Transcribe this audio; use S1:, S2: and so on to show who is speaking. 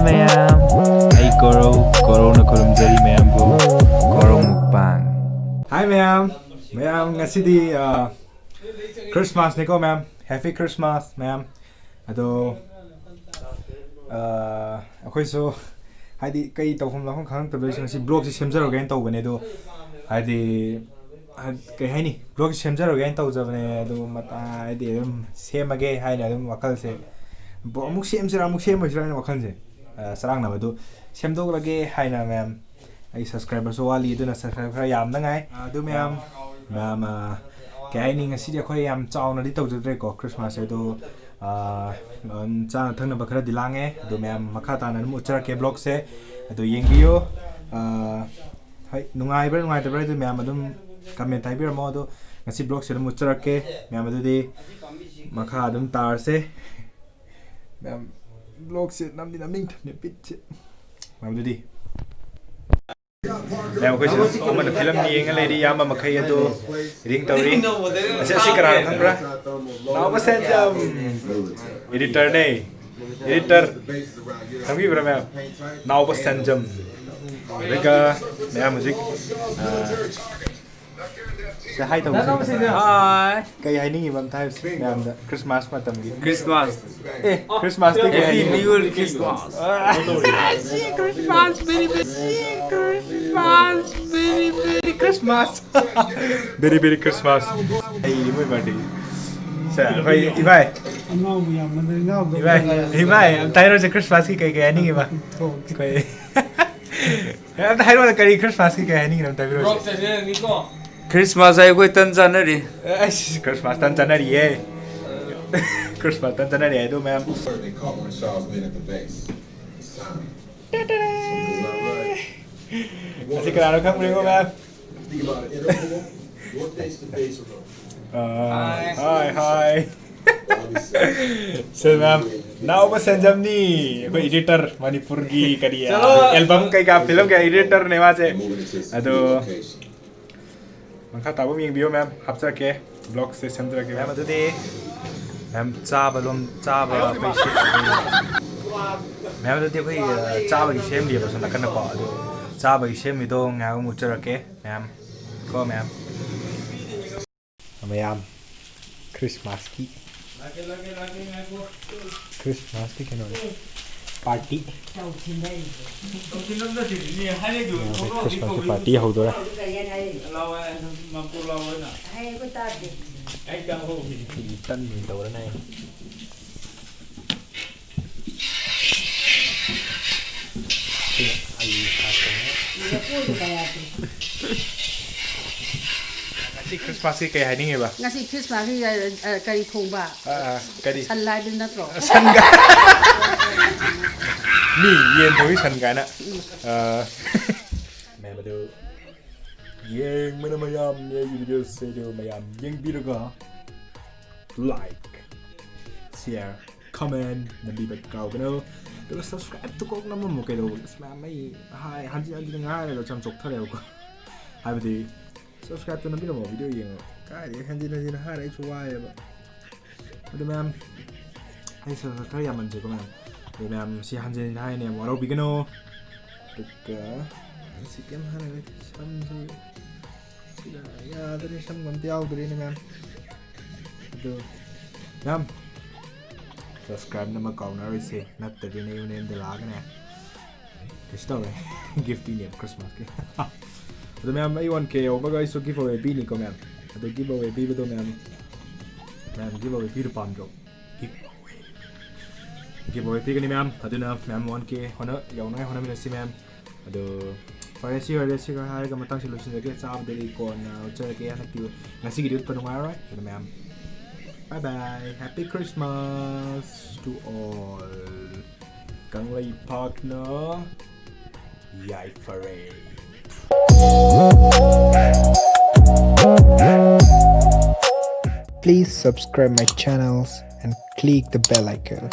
S1: mayam. Hey KOROU na kurumjari mayam bu. KOROU mukbang.
S2: Hi mayam. Mayam ngasidi Christmas niko mayam. Happy Christmas mayam. Ado akhoi so haidi kai tawfam la khang tabei ngasi blog si semjaro gain tawbane do haidi kai haini blog semjaro gain tawjabane do mata haidi semage haina dum wakal se bo amuk semjara wakal se sarang na do semdog lage haina mayam ai subscriber so wali do na subscribe khara yam na ngai do mayam kai ni ngasi dia khoi yam chauna di tawjadre ko Christmas do cha thang na bakra dilange do mayam makha ta na mu chara ke blog se do yengbiyo hai nungai tabra do mayam adum comment tai bir mo do ngasi blog se mu chara ke mayam adu di makha adum tar se mayam blog se namdi naming thne pit se mayam adu di mayam ko se o man film ni eng lady yama makhai adu ring tawri ase kara khangra now ba sen editor ne editor thangi bra mayam now ba sanjam rega mayam music say hi to
S1: Hi.
S2: kai hai ni bam thai mayam da Christmas matam gi
S1: Christmas.
S2: Christmas ti kai
S1: Happy
S2: ni
S1: Merry Christmas. Christmas, very Christmas.
S2: very Christmas ai moi birthday sa kai ibai ibai am thai ro se Christmas ki kai ni ba kai am thai ro kai Christmas ki kai ni nam thai ro
S1: Christmas ay koi tan janari.
S2: ai Christmas tan janari ye Christmas tan janari do mayam así que claro khang ringo mayam hi so mayam now ba sanjam ni ko editor manipur gi kariya album kai ka film ka editor ne ma che ado makha tabo ming bio mayam hapcha ke blog se samdra ke mayam adu de mayam chaba pai se mayam adu de koi chaba gi sem li ba so nakana ko adu chaba gi sem mi do nga mu chara ke mayam ko mayam Christmas ki Christmas ki kano party Christmas ki party ho do ra tan mi do ra nai ngasi Christmas ki kai hai ni ba
S3: ngasi Christmas ki kari thongba
S2: kari
S3: san lai din natro
S2: san ga ni yen thoi san ga na me ba do yeng mana mayam ye video se do mayam yeng video ga like share comment na bi ba ka no do subscribe to ko na mo ke do sma mai hai han ji ngai lo cham chok thare ko hai ba di subscribe to na bi mo video yeng ka di han ji na ha rai chu wa ya ba ado mayam ai sa ka ya man je ko mayam do mayam si han ji na hai ne mo ro bi no ka si kem ha ne sam ji sila ya dari sam ngam tiao dari ne mayam do mayam subscribe na ma kaw na ri se nat ta di ne ne de la ga ne kisto gift ni Christmas ke ado mayam ai 1k over guys so give away bi ni ko mayam ado give away bi do mayam give away bi do pam jo give away bi ni mayam ado na mayam 1k hona yaw na hona mi si mayam ado fare si ga ha ga matang solution ga cha ab de ko na cha ke na ti ngasi gi pa nungai right ado mayam bye bye happy Christmas to all kang lai partner yai fare
S4: Please subscribe my channels and click the bell icon.